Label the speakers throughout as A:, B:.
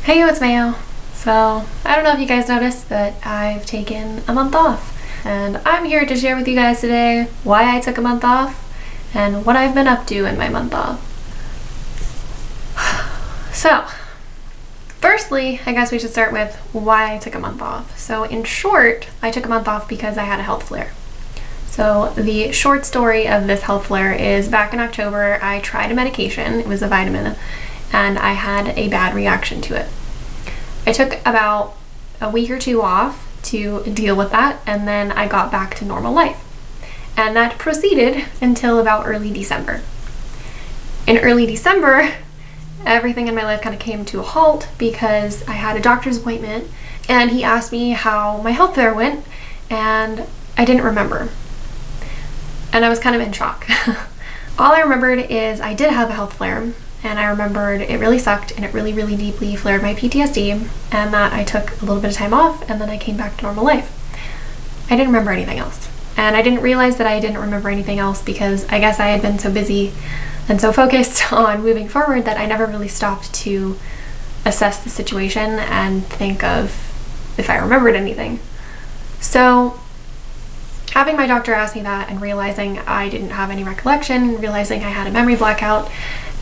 A: Hey, it's Mayo. So, I don't know if you guys noticed, but I've taken a month off. And I'm here to share with you guys today why I took a month off and what I've been up to in my month off. So, firstly, I guess we should start with why I took a month off. So, in short, I took a month off because I had a health flare. So, the short story of this health flare is back in October, I tried a medication. It was a vitamin, and I had a bad reaction to it. I took about a week or two off to deal with that, and then I got back to normal life. And that proceeded until about early December. In early December, everything in my life kind of came to a halt because I had a doctor's appointment, and he asked me how my health flare went, and I didn't remember. And I was kind of in shock. All I remembered is I did have a health flare, and I remembered it really sucked and it really, really deeply flared my PTSD, and that I took a little bit of time off and then I came back to normal life. I didn't remember anything else. And I didn't realize that I didn't remember anything else because I guess I had been so busy and so focused on moving forward that I never really stopped to assess the situation and think of if I remembered anything. So having my doctor ask me that and realizing I didn't have any recollection, realizing I had a memory blackout,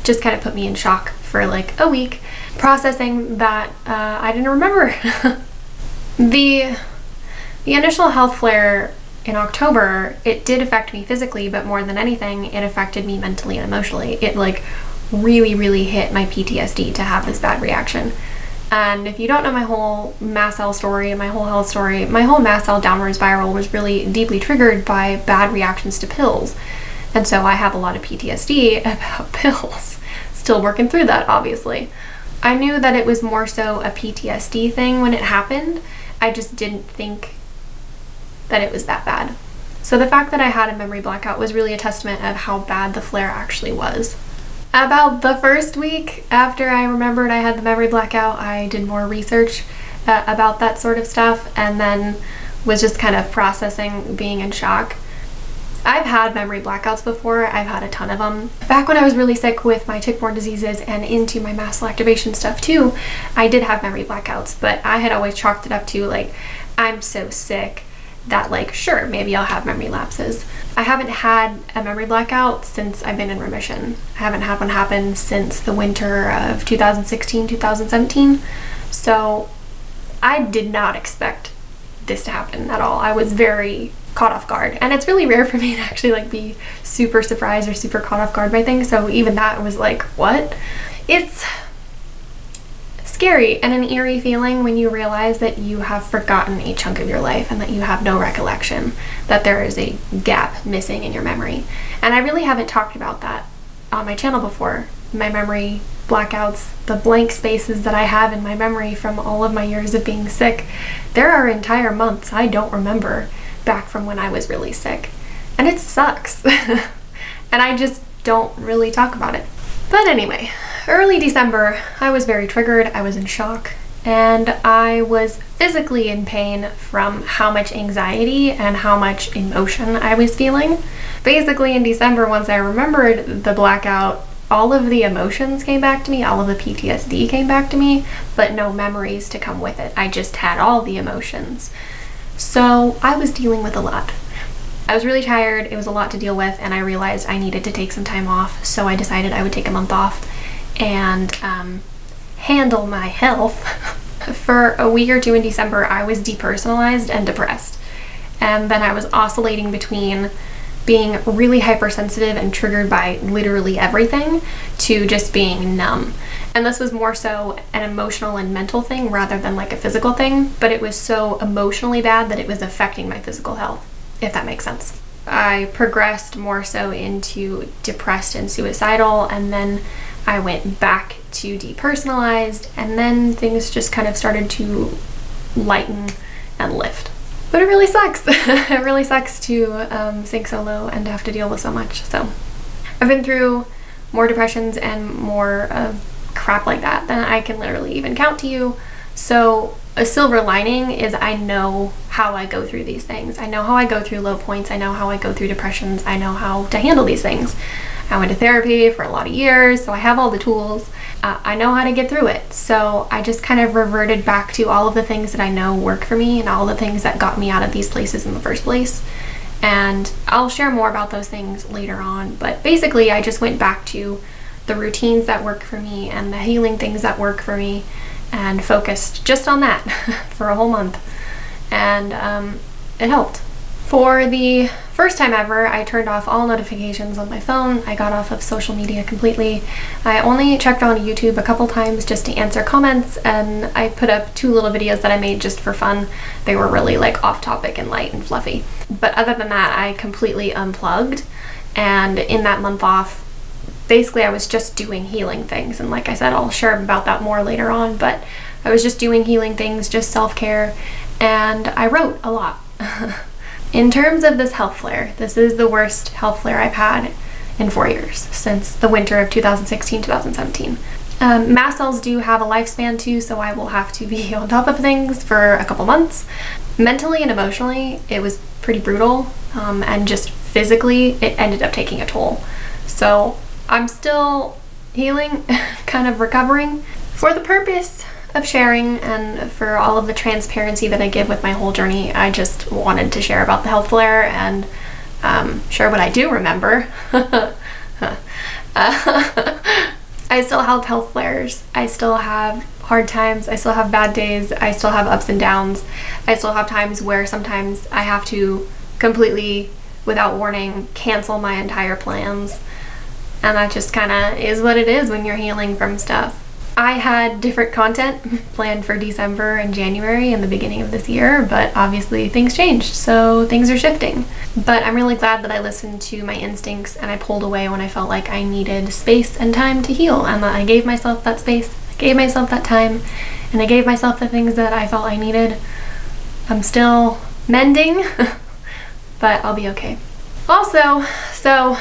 A: just kind of put me in shock for like a week, processing that I didn't remember. The initial health flare in October, it did affect me physically, but more than anything, it affected me mentally and emotionally. It like really, really hit my PTSD to have this bad reaction. And if you don't know my whole mast cell story and my whole health story, my whole mast cell downward spiral was really deeply triggered by bad reactions to pills. And so I have a lot of PTSD about pills. Still working through that, obviously. I knew that it was more so a PTSD thing when it happened. I just didn't think that it was that bad. So the fact that I had a memory blackout was really a testament of how bad the flare actually was. About the first week after I remembered I had the memory blackout, I did more research about that sort of stuff, and then was just kind of processing being in shock. I've had memory blackouts before. I've had a ton of them. Back when I was really sick with my tick-borne diseases and into my mast cell activation stuff too, I did have memory blackouts, but I had always chalked it up to like, I'm so sick that like, sure, maybe I'll have memory lapses. I haven't had a memory blackout since I've been in remission. I haven't had one happen since the winter of 2016, 2017. So I did not expect this to happen at all. I was very caught off guard, and it's really rare for me to actually like be super surprised or super caught off guard by things, so even that was like, what? It's scary and an eerie feeling when you realize that you have forgotten a chunk of your life and that you have no recollection, that there is a gap missing in your memory. And I really haven't talked about that on my channel before. My memory blackouts, the blank spaces that I have in my memory from all of my years of being sick. There are entire months I don't remember back from when I was really sick, and it sucks. And I just don't really talk about it. But anyway, early December, I was very triggered, I was in shock, and I was physically in pain from how much anxiety and how much emotion I was feeling. Basically in December, once I remembered the blackout, all of the emotions came back to me, all of the PTSD came back to me, but no memories to come with it. I just had all the emotions. So I was dealing with a lot. I was really tired, it was a lot to deal with, and I realized I needed to take some time off, so I decided I would take a month off and handle my health. For a week or two in December, I was depersonalized and depressed. And then I was oscillating between being really hypersensitive and triggered by literally everything to just being numb. And this was more so an emotional and mental thing rather than like a physical thing, but it was so emotionally bad that it was affecting my physical health, if that makes sense. I progressed more so into depressed and suicidal, and then I went back to depersonalized, and then things just kind of started to lighten and lift. But it really sucks. It really sucks to sink so low and to have to deal with so much. So I've been through more depressions and more crap like that than I can literally even count to you. So a silver lining is I know how I go through these things. I know how I go through low points. I know how I go through depressions. I know how to handle these things. I went to therapy for a lot of years, so I have all the tools. I know how to get through it. So I just kind of reverted back to all of the things that I know work for me and all the things that got me out of these places in the first place. And I'll share more about those things later on. But basically, I just went back to the routines that work for me and the healing things that work for me and focused just on that for a whole month. And it helped. For the first time ever, I turned off all notifications on my phone. I got off of social media completely. I only checked on YouTube a couple times just to answer comments, and I put up 2 little videos that I made just for fun. They were really like off topic and light and fluffy. But other than that, I completely unplugged. And in that month off, basically I was just doing healing things. And like I said, I'll share about that more later on, but I was just doing healing things, just self-care, and I wrote a lot. In terms of this health flare, this is the worst health flare I've had in 4 years, since the winter of 2016-2017. Mast cells do have a lifespan too, so I will have to be on top of things for a couple months. Mentally and emotionally, it was pretty brutal, and just physically, it ended up taking a toll. So I'm still healing, kind of recovering. For the purpose of sharing and for all of the transparency that I give with my whole journey, I just wanted to share about the health flare and share what I do remember. I still have health flares. I still have hard times. I still have bad days. I still have ups and downs. I still have times where sometimes I have to completely, without warning, cancel my entire plans. And that just kind of is what it is when you're healing from stuff. I had different content planned for December and January in the beginning of this year, but obviously things changed, so things are shifting. But I'm really glad that I listened to my instincts and I pulled away when I felt like I needed space and time to heal, and that I gave myself that space, I gave myself that time, and I gave myself the things that I felt I needed. I'm still mending, but I'll be okay. Also, so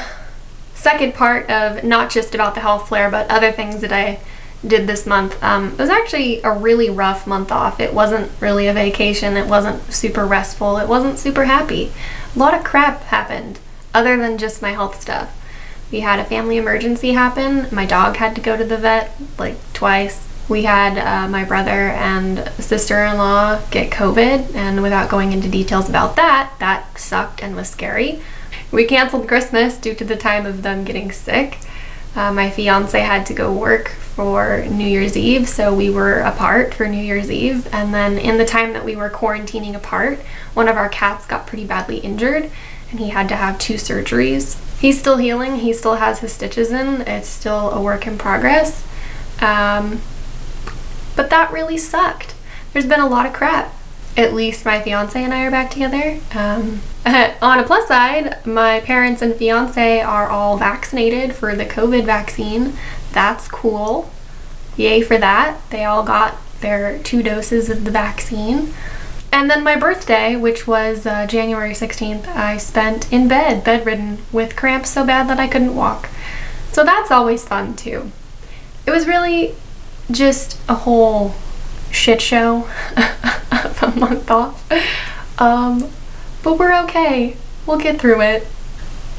A: second part of not just about the health flare, but other things that I did this month. It was actually a really rough month off. It wasn't really a vacation. It wasn't super restful. It wasn't super happy. A lot of crap happened other than just my health stuff. We had a family emergency happen. My dog had to go to the vet like twice. We had my brother and sister-in-law get COVID, and without going into details about that, that sucked and was scary. We canceled Christmas due to the time of them getting sick. My fiance had to go work for New Year's Eve, so we were apart for New Year's Eve. And then in the time that we were quarantining apart, one of our cats got pretty badly injured and he had to have 2 surgeries. He's still healing. He still has his stitches in. It's still a work in progress. But that really sucked. There's been a lot of crap. At least my fiance and I are back together. On a plus side, my parents and fiance are all vaccinated for the COVID vaccine. That's cool. Yay for that. They all got their 2 doses of the vaccine. And then my birthday, which was January 16th, I spent in bed, bedridden, with cramps so bad that I couldn't walk. So that's always fun too. It was really just a whole shit show of a month off. But we're okay. We'll get through it.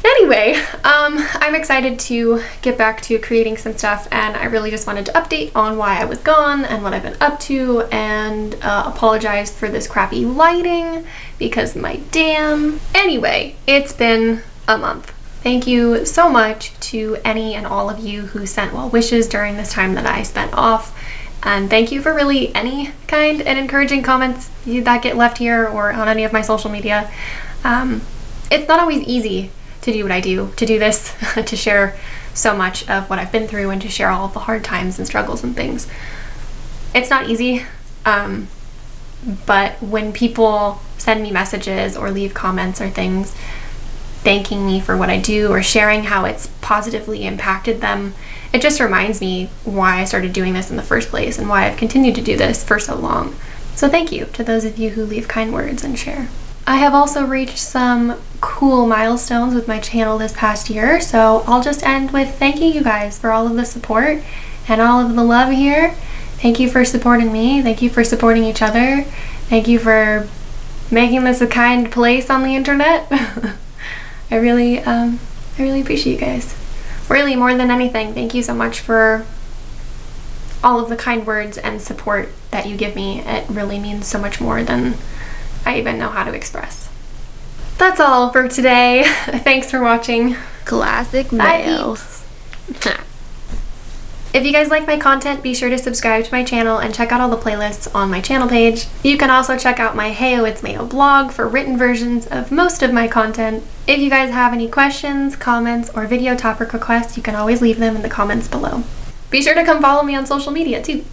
A: Anyway, I'm excited to get back to creating some stuff, and I really just wanted to update on why I was gone and what I've been up to, and apologize for this crappy lighting because my damn. Anyway, it's been a month. Thank you so much to any and all of you who sent well wishes during this time that I spent off. And thank you for really any kind and encouraging comments that get left here or on any of my social media. It's not always easy to do what I do, to do this, to share so much of what I've been through and to share all of the hard times and struggles and things. It's not easy, but when people send me messages or leave comments or things thanking me for what I do or sharing how it's positively impacted them, it just reminds me why I started doing this in the first place and why I've continued to do this for so long. So thank you to those of you who leave kind words and share. I have also reached some cool milestones with my channel this past year, so I'll just end with thanking you guys for all of the support and all of the love here. Thank you for supporting me. Thank you for supporting each other. Thank you for making this a kind place on the internet. I really appreciate you guys. Really, more than anything, thank you so much for all of the kind words and support that you give me. It really means so much more than I even know how to express. That's all for today. Thanks for watching.
B: Classic
A: Bye,
B: mail.
A: peeps. If you guys like my content, be sure to subscribe to my channel and check out all the playlists on my channel page. You can also check out my Heyo It's Mayo blog for written versions of most of my content. If you guys have any questions, comments, or video topic requests, you can always leave them in the comments below. Be sure to come follow me on social media too.